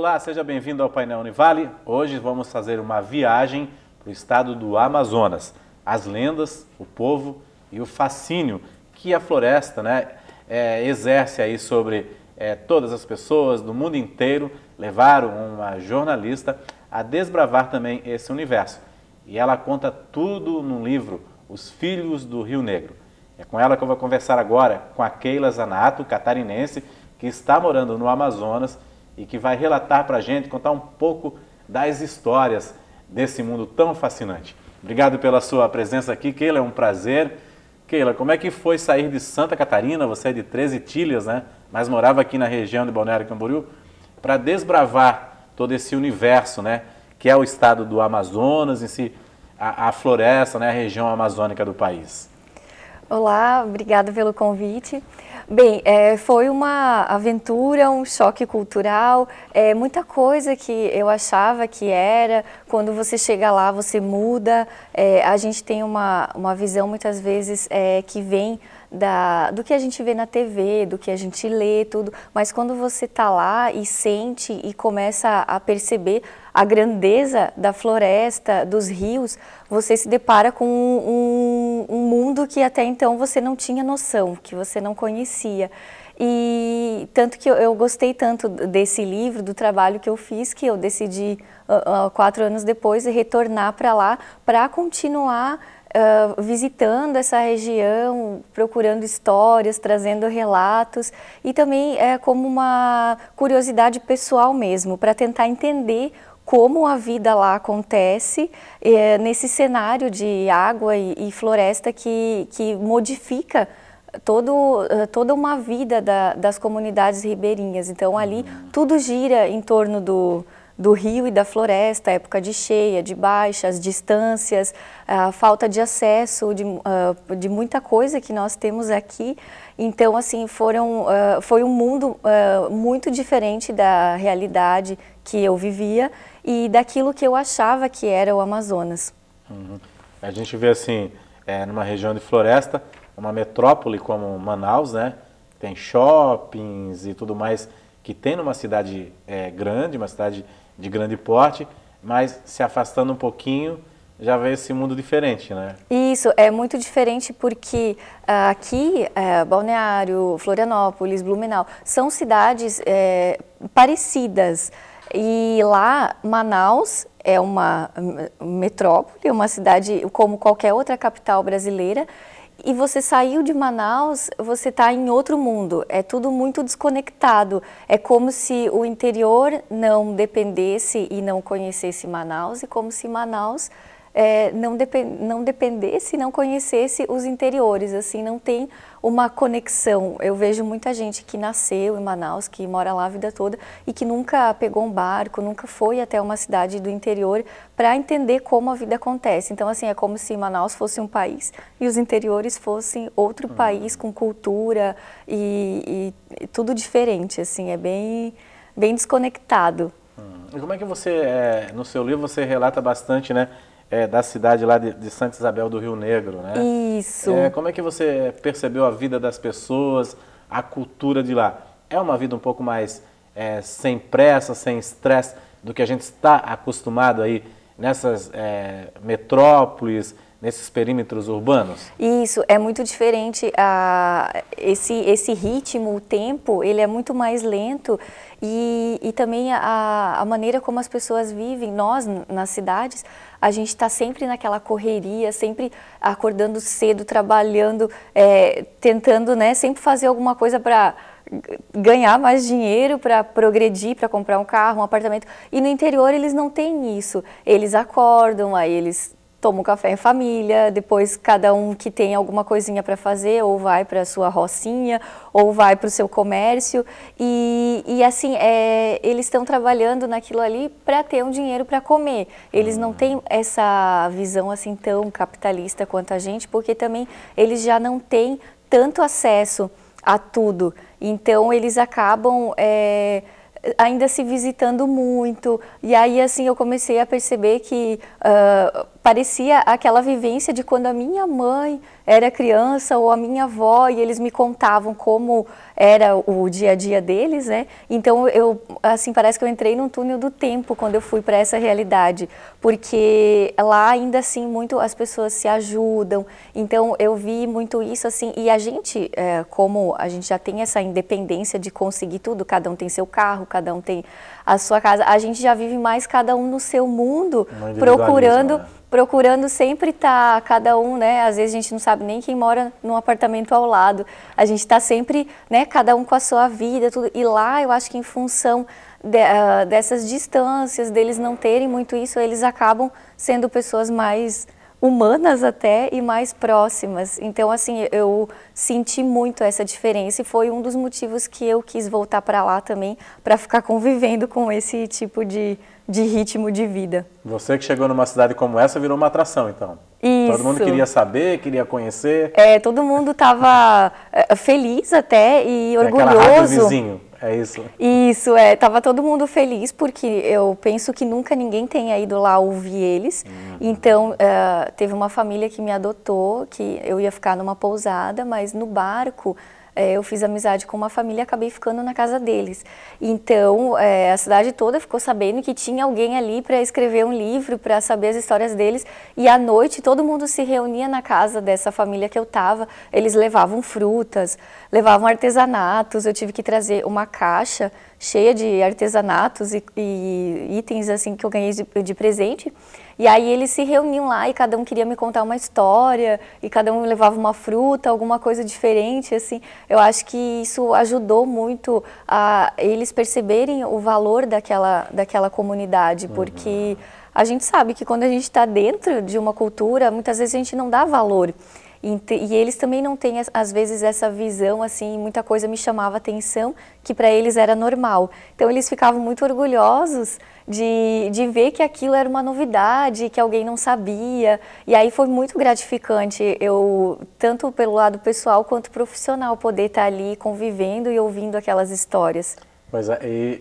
Olá, seja bem-vindo ao Painel Univale. Hoje vamos fazer uma viagem para o estado do Amazonas. As lendas, o povo e o fascínio que a floresta exerce aí sobre todas as pessoas do mundo inteiro. Levaram uma jornalista a desbravar também esse universo. E ela conta tudo no livro Os Filhos do Rio Negro. É com ela que eu vou conversar agora, com a Keila Zanato, catarinense, que está morando no Amazonas e que vai relatar para a gente, contar um pouco das histórias desse mundo tão fascinante. Obrigado pela sua presença aqui, Keila, é um prazer. Keila, como é que foi sair de Santa Catarina, você é de 13 Itilhas, né? Mas morava aqui na região de Balneário Camboriú, para desbravar todo esse universo, né? Que é o estado do Amazonas, em si, a floresta, né? A região amazônica do país. Olá, obrigada pelo convite. Bem, foi uma aventura, um choque cultural, muita coisa que eu achava que era, quando você chega lá você muda, a gente tem uma visão muitas vezes que vem do que a gente vê na TV, do que a gente lê, tudo, mas quando você está lá e sente e começa a perceber a grandeza da floresta, dos rios, você se depara com um mundo que até então você não tinha noção, que você não conhecia. E tanto que eu gostei tanto desse livro, do trabalho que eu fiz, que eu decidi 4 anos depois retornar para lá para continuar visitando essa região, procurando histórias, trazendo relatos e também como uma curiosidade pessoal mesmo, para tentar entender como a vida lá acontece nesse cenário de água e floresta que modifica toda uma vida das comunidades ribeirinhas. Então ali tudo gira em torno do rio e da floresta, época de cheia, de baixa, as distâncias, a falta de acesso de muita coisa que nós temos aqui. Então, assim, foi um mundo muito diferente da realidade que eu vivia e daquilo que eu achava que era o Amazonas. A gente vê, assim, numa região de floresta, uma metrópole como Manaus, né? Tem shoppings e tudo mais que tem numa cidade grande, uma cidade de grande porte, mas se afastando um pouquinho, já vê esse mundo diferente, né? Isso, é muito diferente porque aqui, Balneário, Florianópolis, Blumenau, são cidades parecidas. E lá, Manaus é uma metrópole, uma cidade como qualquer outra capital brasileira, e você saiu de Manaus, você está em outro mundo, é tudo muito desconectado. É como se o interior não dependesse e não conhecesse Manaus, e como se Manaus não dependesse e não conhecesse os interiores, assim, não tem uma conexão. Eu vejo muita gente que nasceu em Manaus, que mora lá a vida toda e que nunca pegou um barco, nunca foi até uma cidade do interior para entender como a vida acontece. Então, assim, é como se Manaus fosse um país e os interiores fossem outro país com cultura e tudo diferente, assim, é bem desconectado. E como é que você, no seu livro, você relata bastante, né? Da cidade lá de Santa Isabel do Rio Negro, né? Isso. Como é que você percebeu a vida das pessoas, a cultura de lá? É uma vida um pouco mais sem pressa, sem estresse do que a gente está acostumado aí nessas metrópoles, nesses perímetros urbanos? Isso, é muito diferente. Esse ritmo, o tempo, ele é muito mais lento e também a maneira como as pessoas vivem. Nós, nas cidades, a gente está sempre naquela correria, sempre acordando cedo, trabalhando, tentando, né, sempre fazer alguma coisa para ganhar mais dinheiro, para progredir, para comprar um carro, um apartamento. E no interior eles não têm isso. Eles acordam, aí eles tomam café em família, depois cada um que tem alguma coisinha para fazer, ou vai para a sua rocinha, ou vai para o seu comércio, e assim, eles estão trabalhando naquilo ali para ter um dinheiro para comer. Eles não têm essa visão assim tão capitalista quanto a gente, porque também eles já não têm tanto acesso a tudo, então eles acabam ainda se visitando muito, e aí assim eu comecei a perceber que parecia aquela vivência de quando a minha mãe era criança ou a minha avó, e eles me contavam como era o dia a dia deles, né? Então assim, parece que eu entrei num túnel do tempo quando eu fui para essa realidade, porque lá ainda assim muito as pessoas se ajudam. Então eu vi muito isso assim, e a gente, como a gente já tem essa independência de conseguir tudo, cada um tem seu carro, cada um tem a sua casa, a gente já vive mais cada um no seu mundo, procurando sempre estar cada um, né? Às vezes a gente não sabe nem quem mora num apartamento ao lado. A gente está sempre, né? Cada um com a sua vida, tudo. E lá eu acho que em função dessas distâncias, deles não terem muito isso, eles acabam sendo pessoas mais humanas até e mais próximas. Então, assim, eu senti muito essa diferença e foi um dos motivos que eu quis voltar para lá também, para ficar convivendo com esse tipo de ritmo de vida. Você que chegou numa cidade como essa virou uma atração, então. Isso. Todo mundo queria saber, queria conhecer. Todo mundo estava feliz até e orgulhoso. Aquela rádio vizinho, é isso? Isso, tava todo mundo feliz, porque eu penso que nunca ninguém tenha ido lá ouvir eles. Então, teve uma família que me adotou, que eu ia ficar numa pousada, mas no barco eu fiz amizade com uma família e acabei ficando na casa deles. Então, a cidade toda ficou sabendo que tinha alguém ali para escrever um livro, para saber as histórias deles. E à noite, todo mundo se reunia na casa dessa família que eu estava. Eles levavam frutas, levavam artesanatos. Eu tive que trazer uma caixa cheia de artesanatos e itens assim que eu ganhei de presente. E aí eles se reuniam lá e cada um queria me contar uma história e cada um levava uma fruta, alguma coisa diferente, assim. Eu acho que isso ajudou muito a eles perceberem o valor daquela comunidade, porque a gente sabe que quando a gente está dentro de uma cultura, muitas vezes a gente não dá valor. E eles também não têm, às vezes, essa visão, assim, muita coisa me chamava atenção, que para eles era normal. Então, eles ficavam muito orgulhosos de ver que aquilo era uma novidade, que alguém não sabia. E aí foi muito gratificante, tanto pelo lado pessoal quanto profissional, poder estar ali convivendo e ouvindo aquelas histórias. Pois é,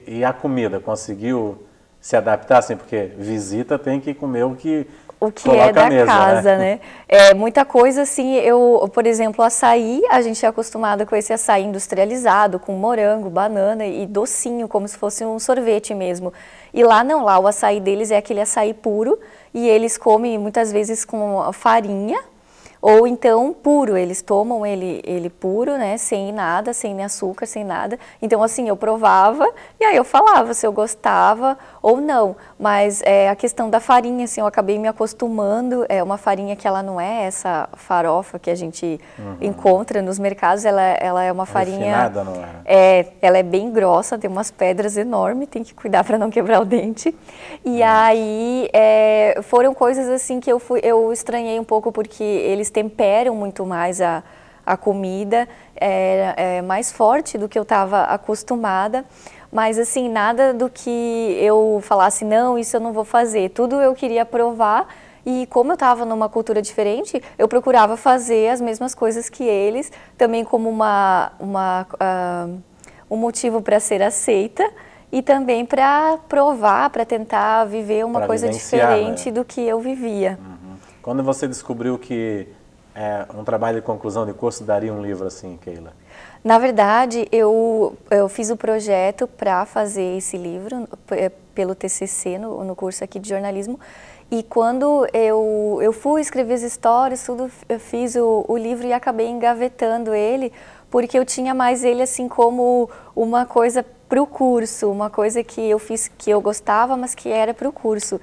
e a comida, conseguiu se adaptar, assim, porque visita tem que comer o que é da mesa, casa, né? Muita coisa assim, por exemplo, açaí, a gente é acostumado com esse açaí industrializado, com morango, banana e docinho, como se fosse um sorvete mesmo. E lá não, lá o açaí deles é aquele açaí puro e eles comem muitas vezes com farinha, ou então puro, eles tomam ele puro, né, sem nada, sem açúcar, sem nada. Então assim, eu provava e aí eu falava se eu gostava ou não. Mas a questão da farinha, assim, eu acabei me acostumando. É uma farinha que ela não é essa farofa que a gente encontra nos mercados, ela é uma farinha... Refinada, não é? Ela é bem grossa, tem umas pedras enormes, tem que cuidar para não quebrar o dente. E aí foram coisas assim que eu estranhei um pouco, porque eles temperam muito mais a comida, é mais forte do que eu estava acostumada, mas assim, nada do que eu falasse, não, isso eu não vou fazer, tudo eu queria provar, e como eu estava numa cultura diferente, eu procurava fazer as mesmas coisas que eles, também como um motivo para ser aceita, e também para provar, para tentar viver uma coisa diferente, né, do que eu vivia. Quando você descobriu que um trabalho de conclusão de curso daria um livro assim, Keila? Na verdade, eu fiz o projeto para fazer esse livro pelo TCC, no curso aqui de jornalismo, e quando eu fui escrever as histórias, tudo, eu fiz o livro e acabei engavetando ele, porque eu tinha mais ele assim como uma coisa para o curso, uma coisa que eu fiz que eu gostava, mas que era para o curso.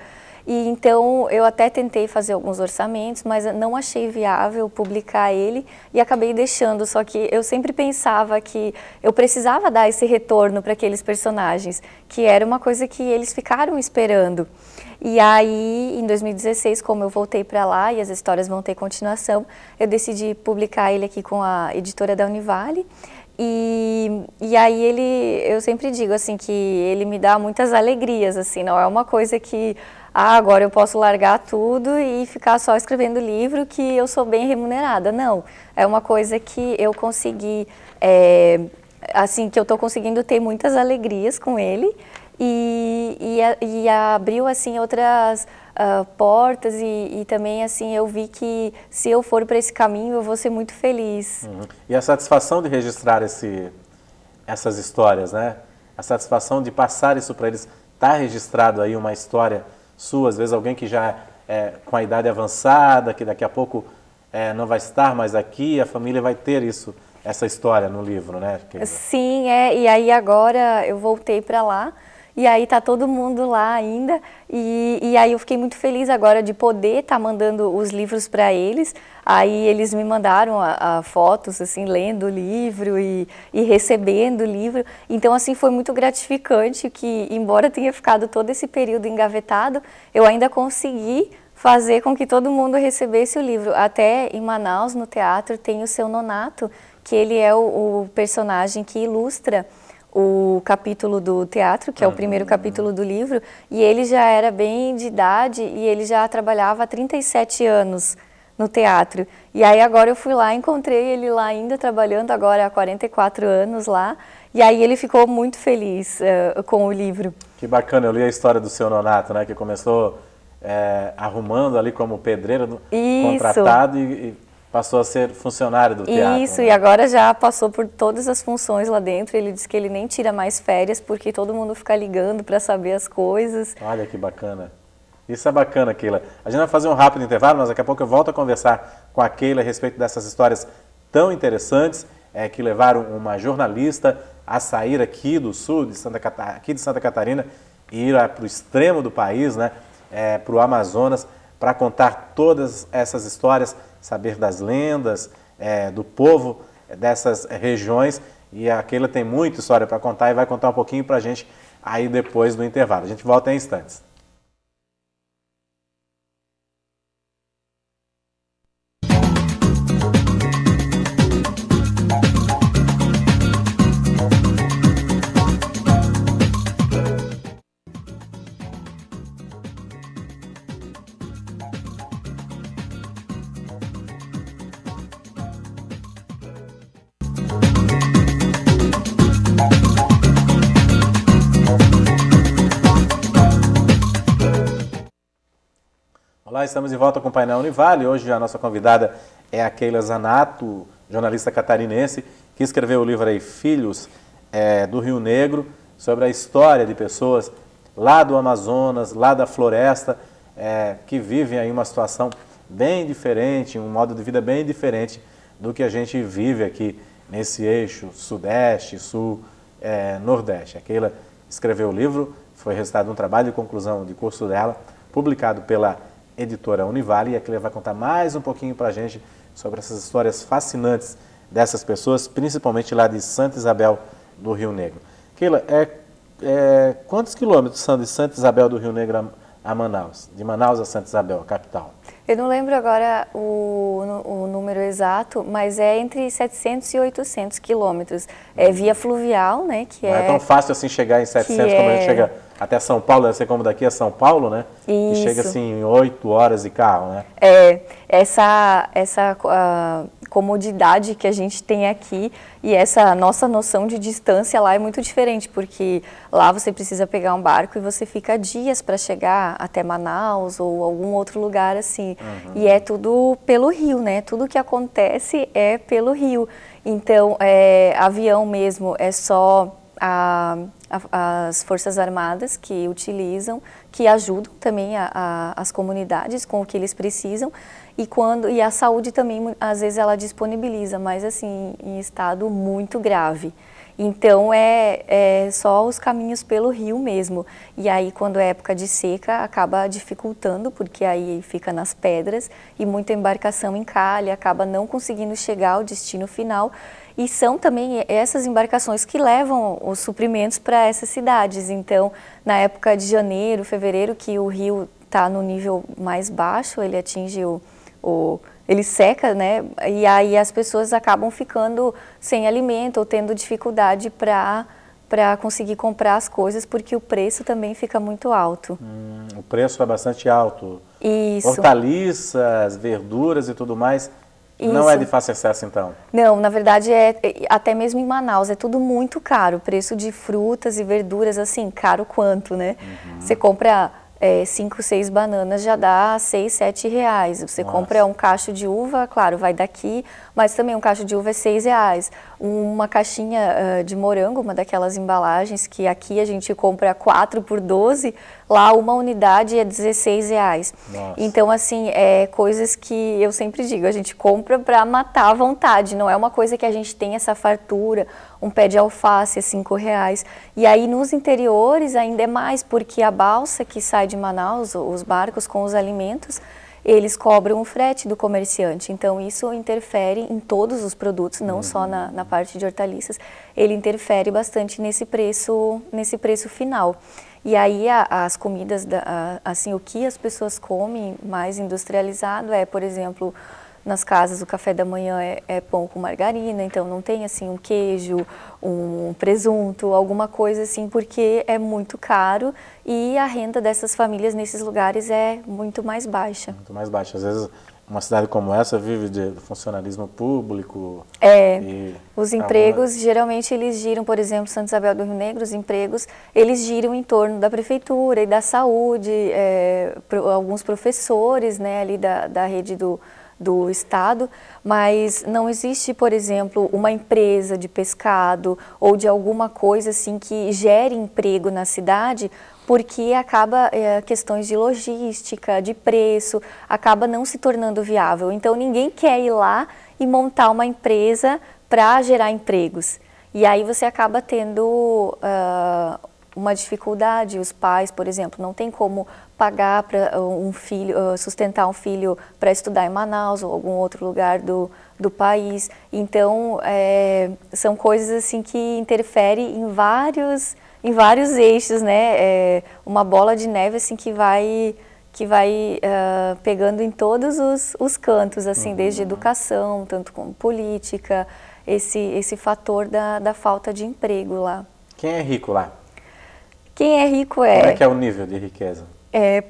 E então eu até tentei fazer alguns orçamentos, mas não achei viável publicar ele e acabei deixando. Só que eu sempre pensava que eu precisava dar esse retorno para aqueles personagens, que era uma coisa que eles ficaram esperando. E aí, em 2016, como eu voltei para lá e as histórias vão ter continuação, eu decidi publicar ele aqui com a editora da Univale. E aí eu sempre digo assim que ele me dá muitas alegrias, assim, não é uma coisa que agora eu posso largar tudo e ficar só escrevendo livro que eu sou bem remunerada. Não, é uma coisa que eu consegui, assim, que eu estou conseguindo ter muitas alegrias com ele e abriu assim outras portas e também assim eu vi que se eu for para esse caminho eu vou ser muito feliz. E a satisfação de registrar essas histórias, né? A satisfação de passar isso para eles, tá registrado aí uma história sua, às vezes alguém que já é com a idade avançada, que daqui a pouco não vai estar mais aqui, a família vai ter essa história no livro, né? Sim, e aí agora eu voltei para lá, e aí tá todo mundo lá ainda, e aí eu fiquei muito feliz agora de poder estar mandando os livros para eles. Aí eles me mandaram fotos, assim, lendo o livro e recebendo o livro. Então, assim, foi muito gratificante que, embora tenha ficado todo esse período engavetado, eu ainda consegui fazer com que todo mundo recebesse o livro. Até em Manaus, no teatro, tem o Seu Nonato, que ele é o personagem que ilustra o capítulo do teatro, que é o primeiro capítulo do livro, e ele já era bem de idade e ele já trabalhava há 37 anos no teatro. E aí agora eu fui lá, encontrei ele lá ainda trabalhando agora há 44 anos lá, e aí ele ficou muito feliz com o livro. Que bacana, eu li a história do Seu Nonato, né, que começou arrumando ali como pedreiro contratado e passou a ser funcionário do teatro. Isso, né? E agora já passou por todas as funções lá dentro. Ele disse que ele nem tira mais férias porque todo mundo fica ligando para saber as coisas. Olha que bacana. Isso é bacana, Keila. A gente vai fazer um rápido intervalo, mas daqui a pouco eu volto a conversar com a Keila a respeito dessas histórias tão interessantes que levaram uma jornalista a sair aqui do sul, de Santa Catarina, e ir para o extremo do país, né, para o Amazonas, para contar todas essas histórias, saber das lendas, do povo dessas regiões. E a Keila tem muita história para contar e vai contar um pouquinho para a gente aí depois do intervalo. A gente volta em instantes. Olá, estamos de volta com o Painel Univale. Hoje a nossa convidada é a Keila Zanato, jornalista catarinense, que escreveu o livro aí, Filhos do Rio Negro, sobre a história de pessoas lá do Amazonas, lá da floresta, que vivem aí uma situação bem diferente, um modo de vida bem diferente do que a gente vive aqui nesse eixo sudeste, sul, nordeste. A Keila escreveu o livro, foi resultado de um trabalho de conclusão de curso dela, publicado pela editora Univale, e a Keila vai contar mais um pouquinho para a gente sobre essas histórias fascinantes dessas pessoas, principalmente lá de Santa Isabel do Rio Negro. Keila, quantos quilômetros são de Santa Isabel do Rio Negro a Manaus? De Manaus a Santa Isabel, a capital? Eu não lembro agora o número exato, mas é entre 700 e 800 quilômetros. É via fluvial, né? Que não é tão fácil assim chegar em 700 como a gente chega até São Paulo, deve ser como daqui a São Paulo, né? Isso. E chega assim em 8 horas de carro, né? Essa comodidade que a gente tem aqui e essa nossa noção de distância lá é muito diferente, porque lá você precisa pegar um barco e você fica dias para chegar até Manaus ou algum outro lugar assim. E é tudo pelo rio, né? Tudo que acontece é pelo rio. Então, avião mesmo é só as Forças Armadas que utilizam, que ajudam também as comunidades com o que eles precisam, e a saúde também, às vezes, ela disponibiliza, mas assim, em estado muito grave. Então, é só os caminhos pelo rio mesmo. E aí, quando é época de seca, acaba dificultando, porque aí fica nas pedras e muita embarcação encalha, acaba não conseguindo chegar ao destino final. E são também essas embarcações que levam os suprimentos para essas cidades. Então, na época de janeiro, fevereiro, que o rio está no nível mais baixo, ele atinge ele seca, né? E aí as pessoas acabam ficando sem alimento ou tendo dificuldade para conseguir comprar as coisas, porque o preço também fica muito alto. O preço é bastante alto. Isso. Hortaliças, verduras e tudo mais Não é de fácil acesso, então? Não, na verdade, até mesmo em Manaus, é tudo muito caro. O preço de frutas e verduras, assim, caro quanto, né? Você compra 5, 6 bananas, já dá 6, 7 reais. Você compra um cacho de uva, claro, vai daqui, mas também um cacho de uva é 6 reais. Uma caixinha de morango, uma daquelas embalagens que aqui a gente compra 4 por 12, lá uma unidade é 16 reais. Nossa. Então, assim, coisas que eu sempre digo, a gente compra para matar à vontade, não é uma coisa que a gente tem essa fartura, um pé de alface é 5 reais. E aí nos interiores ainda é mais, porque a balsa que sai de Manaus, os barcos com os alimentos, eles cobram o frete do comerciante. Então isso interfere em todos os produtos, não só na parte de hortaliças, ele interfere bastante nesse preço final. E aí as comidas, assim, o que as pessoas comem mais industrializado por exemplo, nas casas o café da manhã é pão com margarina, então não tem assim um queijo, um presunto, alguma coisa assim, porque é muito caro e a renda dessas famílias nesses lugares é muito mais baixa. Muito mais baixa. Às vezes uma cidade como essa vive de funcionalismo público. Os empregos, geralmente eles giram, por exemplo, Santa Isabel do Rio Negro, os empregos, eles giram em torno da prefeitura e da saúde, alguns professores, né, ali da rede do estado, mas não existe, por exemplo, uma empresa de pescado ou de alguma coisa assim que gere emprego na cidade, porque acaba questões de logística, de preço, acaba não se tornando viável. Então ninguém quer ir lá e montar uma empresa para gerar empregos. E aí você acaba tendo uma dificuldade. Os pais, por exemplo, não tem como pagar para um filho, sustentar um filho para estudar em Manaus ou algum outro lugar do país. Então, são coisas assim que interferem em vários eixos, né? Uma bola de neve assim que vai pegando em todos os cantos, assim, desde educação, tanto como política, esse fator da falta de emprego lá. Quem é rico lá? Quem é rico Como é que é o nível de riqueza?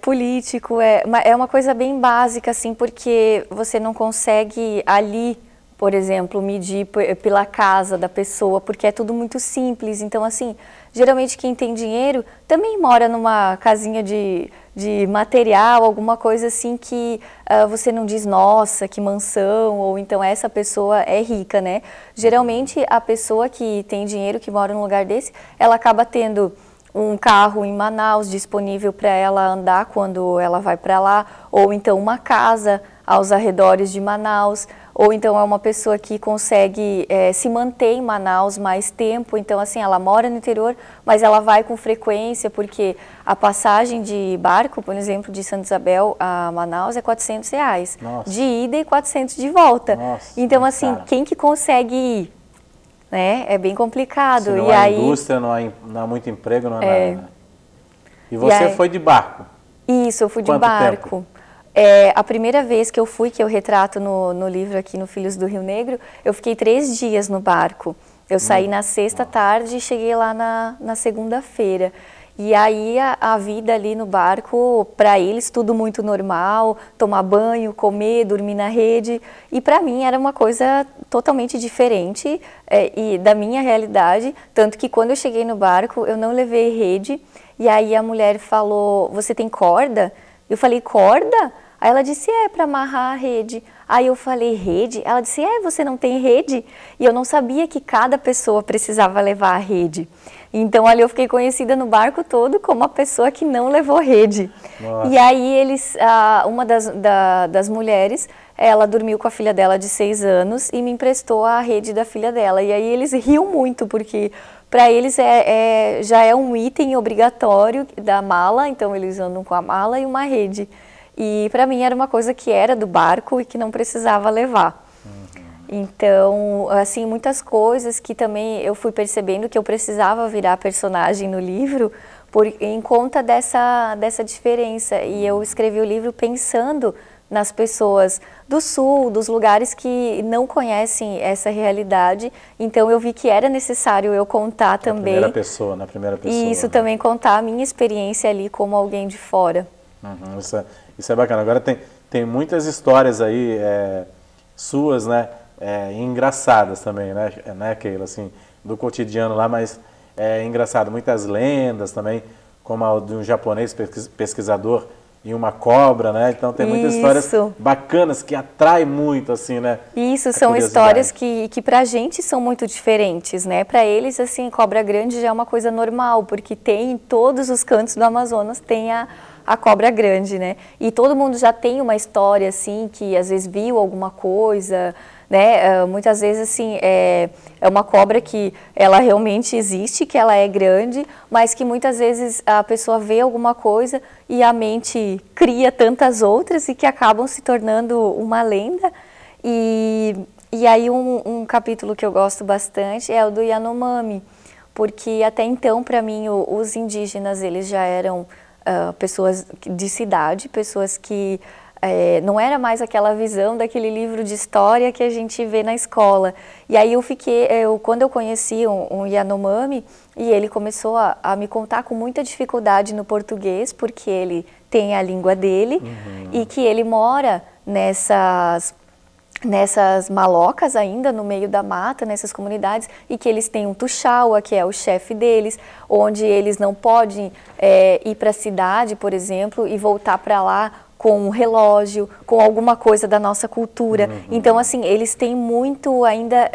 Político, é uma coisa bem básica, assim, porque você não consegue ali, por exemplo, medir pela casa da pessoa, porque é tudo muito simples. Então, assim, geralmente quem tem dinheiro também mora numa casinha de material, alguma coisa assim que você não diz, nossa, que mansão, ou então essa pessoa é rica, né? Geralmente a pessoa que tem dinheiro, que mora num lugar desse, ela acaba tendo um carro em Manaus disponível para ela andar quando ela vai para lá, ou então uma casa aos arredores de Manaus, ou então é uma pessoa que consegue se manter em Manaus mais tempo, então assim, ela mora no interior, mas ela vai com frequência, porque a passagem de barco, por exemplo, de Santa Isabel a Manaus é 400 reais, Nossa. De ida e 400 de volta. Nossa, então assim, cara, quem que consegue ir? Né? É bem complicado. Se não há indústria, não há muito emprego, não há nada. E você foi de barco? Isso, eu fui de Quanto barco. tempo? A primeira vez que eu fui, que eu retrato no livro aqui no Filhos do Rio Negro, eu fiquei 3 dias no barco. Eu saí na sexta tarde e cheguei lá na segunda-feira. E aí a vida ali no barco, para eles tudo muito normal, tomar banho, comer, dormir na rede. E para mim era uma coisa totalmente diferente e da minha realidade. Tanto que quando eu cheguei no barco, eu não levei rede. E aí a mulher falou, você tem corda? Eu falei, corda? Aí ela disse, para amarrar a rede. Aí eu falei, rede? Ela disse, você não tem rede? E eu não sabia que cada pessoa precisava levar a rede. Então ali eu fiquei conhecida no barco todo como a pessoa que não levou rede. Nossa. E aí uma das mulheres, ela dormiu com a filha dela de 6 anos e me emprestou a rede da filha dela. E aí eles riam muito, porque para eles já é um item obrigatório da mala, então eles andam com a mala e uma rede. E para mim era uma coisa que era do barco e que não precisava levar. Então, assim, muitas coisas que também eu fui percebendo que eu precisava virar personagem no livro em conta dessa diferença. E eu escrevi o livro pensando nas pessoas do sul, dos lugares que não conhecem essa realidade. Então eu vi que era necessário eu contar também. Na primeira pessoa. E isso também contar a minha experiência ali como alguém de fora. Isso é bacana. Agora tem muitas histórias aí suas, né, engraçadas também, né, Keila, assim, do cotidiano lá, mas é engraçado. Muitas lendas também, como a de um japonês pesquisador e uma cobra, né? Então tem muitas histórias bacanas que atraem muito, assim, né? Isso, são histórias que pra gente são muito diferentes, né? Pra eles, assim, cobra grande já é uma coisa normal, porque tem em todos os cantos do Amazonas tem a cobra grande, né? E todo mundo já tem uma história, assim, que às vezes viu alguma coisa, né? Muitas vezes, assim, é uma cobra que ela realmente existe, que ela é grande, mas que muitas vezes a pessoa vê alguma coisa e a mente cria tantas outras e que acabam se tornando uma lenda. E aí um capítulo que eu gosto bastante é o do Yanomami, porque até então, para mim, os indígenas, eles já eram pessoas de cidade, pessoas que não era mais aquela visão daquele livro de história que a gente vê na escola. E aí quando eu conheci um Yanomami, e ele começou a me contar com muita dificuldade no português, porque ele tem a língua dele, e que ele mora nessas malocas ainda, no meio da mata, nessas comunidades, e que eles têm um tuxaua, que é o chefe deles, onde eles não podem ir para a cidade, por exemplo, e voltar para lá com um relógio, com alguma coisa da nossa cultura. Então, assim, eles têm muito ainda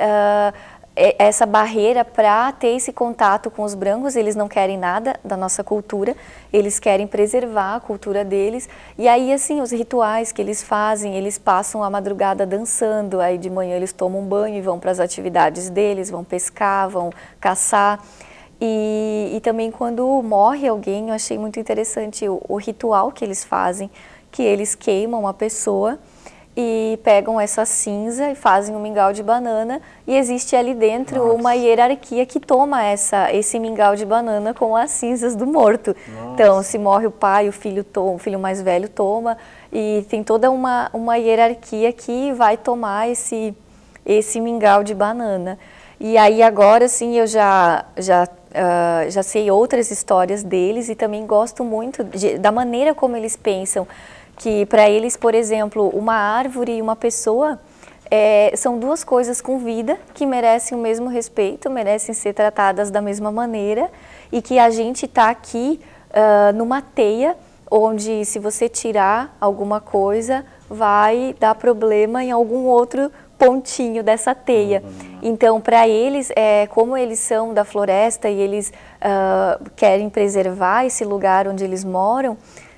essa barreira para ter esse contato com os brancos. Eles não querem nada da nossa cultura, eles querem preservar a cultura deles. E aí, assim, os rituais que eles fazem, eles passam a madrugada dançando, aí de manhã eles tomam um banho e vão para as atividades deles, vão pescar, vão caçar. E também quando morre alguém, eu achei muito interessante o ritual que eles fazem, que eles queimam a pessoa e pegam essa cinza e fazem um mingau de banana, e existe ali dentro uma hierarquia que toma esse mingau de banana com as cinzas do morto. Então, se morre o pai, o filho mais velho toma, e tem toda uma hierarquia que vai tomar esse mingau de banana. E aí agora, sim, eu já sei outras histórias deles e também gosto muito da maneira como eles pensam, que para eles, por exemplo, uma árvore e uma pessoa são duas coisas com vida que merecem o mesmo respeito, merecem ser tratadas da mesma maneira, e que a gente está aqui numa teia onde, se você tirar alguma coisa, vai dar problema em algum outro pontinho dessa teia. Então, para eles, como eles são da floresta e eles querem preservar esse lugar onde eles moram,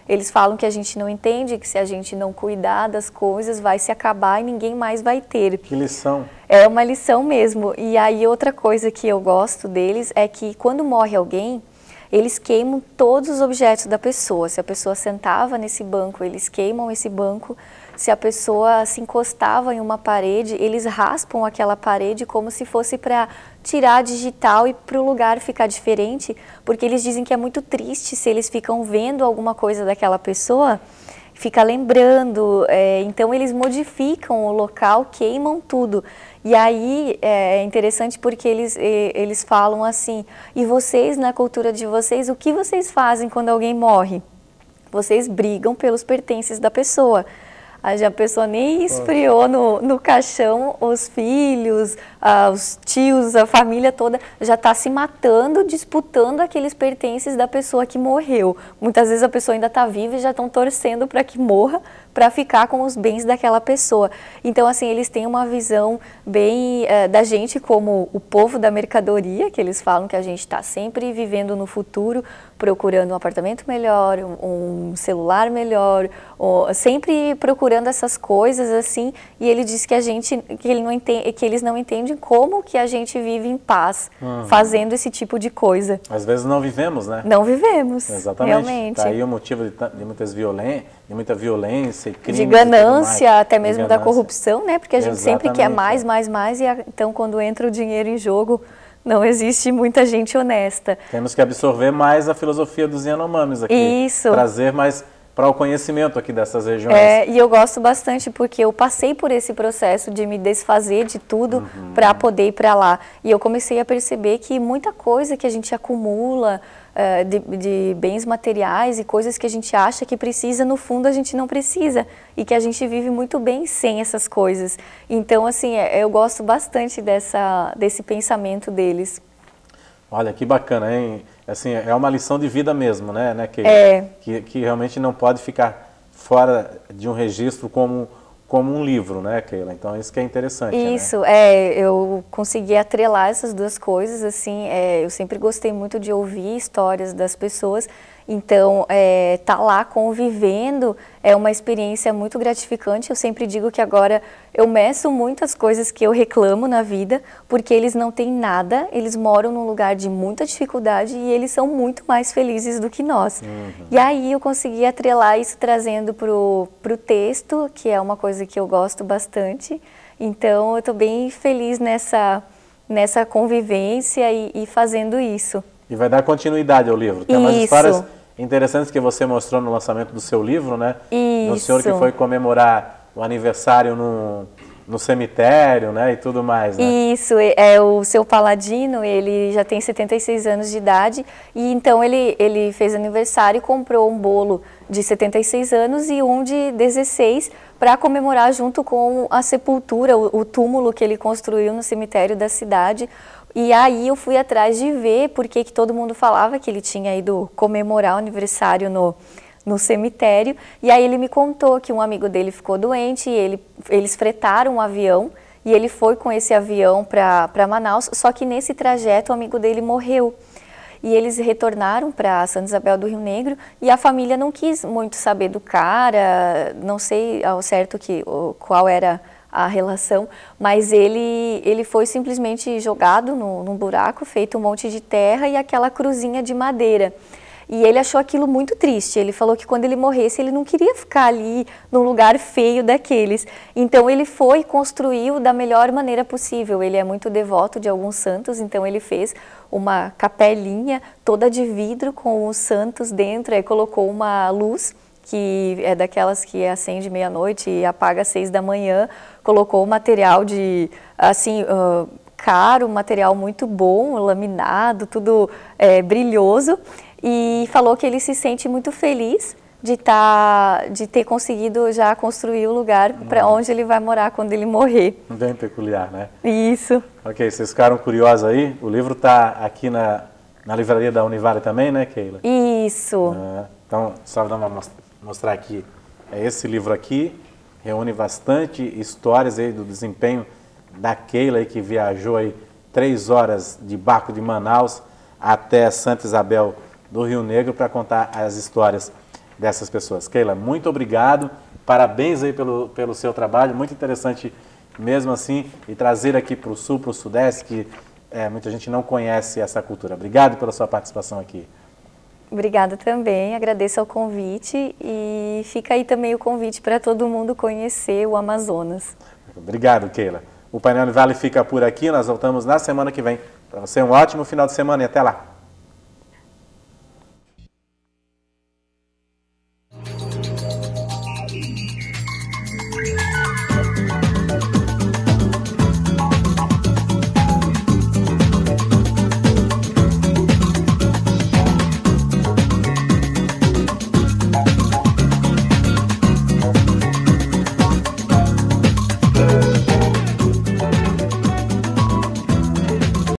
eles falam que a gente não entende, que se a gente não cuidar das coisas, vai se acabar e ninguém mais vai ter. Que lição! É uma lição mesmo. E aí outra coisa que eu gosto deles é que quando morre alguém, eles queimam todos os objetos da pessoa. Se a pessoa sentava nesse banco, eles queimam esse banco. Se a pessoa se encostava em uma parede, eles raspam aquela parede como se fosse para tirar digital e para o lugar ficar diferente, porque eles dizem que é muito triste se eles ficam vendo alguma coisa daquela pessoa, fica lembrando, então eles modificam o local, queimam tudo. E aí é interessante porque eles falam assim: e vocês, na cultura de vocês, o que vocês fazem quando alguém morre? Vocês brigam pelos pertences da pessoa. A pessoa nem esfriou no caixão, os filhos, os tios, a família toda já está se matando, disputando aqueles pertences da pessoa que morreu. Muitas vezes a pessoa ainda está viva e já estão torcendo para que morra, para ficar com os bens daquela pessoa. Então, assim, eles têm uma visão bem da gente como o povo da mercadoria, que eles falam que a gente está sempre vivendo no futuro, procurando um apartamento melhor, um celular melhor, sempre procurando essas coisas, assim, e ele diz que eles não entendem como que a gente vive em paz, fazendo esse tipo de coisa. Às vezes não vivemos, né? Não vivemos, exatamente. Realmente. Tá aí o motivo de muita violência e crimes. De ganância, até mesmo da corrupção, né? Porque a gente sempre quer mais, e então quando entra o dinheiro em jogo, não existe muita gente honesta. Temos que absorver mais a filosofia dos Yanomamis aqui. Isso. Trazer mais para o conhecimento aqui dessas regiões. E eu gosto bastante porque eu passei por esse processo de me desfazer de tudo para poder ir para lá. E eu comecei a perceber que muita coisa que a gente acumula de bens materiais e coisas que a gente acha que precisa, no fundo a gente não precisa e que a gente vive muito bem sem essas coisas. Então, assim, eu gosto bastante desse pensamento deles. Olha, que bacana, hein? Assim, é uma lição de vida mesmo, né, que realmente não pode ficar fora de um registro como um livro, né, Keila? Então, isso que é interessante, Isso, né? eu consegui atrelar essas duas coisas, assim, eu sempre gostei muito de ouvir histórias das pessoas, então, tá lá convivendo é uma experiência muito gratificante. Eu sempre digo que agora eu meço muitas coisas que eu reclamo na vida, porque eles não têm nada, eles moram num lugar de muita dificuldade e eles são muito mais felizes do que nós. E aí eu consegui atrelar isso trazendo pro texto, que é uma coisa que eu gosto bastante. Então, eu estou bem feliz nessa convivência e fazendo isso. E vai dar continuidade ao livro. Tem umas histórias interessantes que você mostrou no lançamento do seu livro, né? Do senhor que foi comemorar o aniversário no cemitério, né? E tudo mais, né? Isso, o seu Paladino, ele já tem 76 anos de idade e então ele fez aniversário e comprou um bolo de 76 anos e um de 16 para comemorar junto com a sepultura, o túmulo que ele construiu no cemitério da cidade. E aí eu fui atrás de ver porque que todo mundo falava que ele tinha ido comemorar o aniversário no cemitério. E aí ele me contou que um amigo dele ficou doente e eles fretaram um avião e ele foi com esse avião para Manaus, só que nesse trajeto o amigo dele morreu. E eles retornaram para Santa Isabel do Rio Negro e a família não quis muito saber do cara, não sei ao certo qual era a relação, mas ele foi simplesmente jogado num buraco, feito um monte de terra e aquela cruzinha de madeira. E ele achou aquilo muito triste, ele falou que quando ele morresse ele não queria ficar ali num lugar feio daqueles. Então ele foi e construiu da melhor maneira possível, ele é muito devoto de alguns santos, então ele fez uma capelinha toda de vidro com os santos dentro, aí colocou uma luz, que é daquelas que acende meia-noite e apaga às 6 da manhã, colocou material caro, material muito bom, laminado, tudo brilhoso, e falou que ele se sente muito feliz de ter conseguido já construir o lugar para onde ele vai morar quando ele morrer. Bem peculiar, né? Isso. Ok, vocês ficaram curiosos aí? O livro está aqui na livraria da Univale também, né, Keila? Isso. Então, só dar uma mostrar aqui, esse livro aqui reúne bastante histórias aí do desempenho da Keila aí, que viajou aí 3 horas de barco de Manaus até Santa Isabel do Rio Negro para contar as histórias dessas pessoas. Keila, muito obrigado, parabéns aí pelo seu trabalho, muito interessante mesmo assim, e trazer aqui para o Sul, para o Sudeste, que muita gente não conhece essa cultura. Obrigado pela sua participação aqui. Obrigada também, agradeço ao convite e fica aí também o convite para todo mundo conhecer o Amazonas. Obrigado, Keila. O Painel Univale fica por aqui, nós voltamos na semana que vem. Para você um ótimo final de semana e até lá.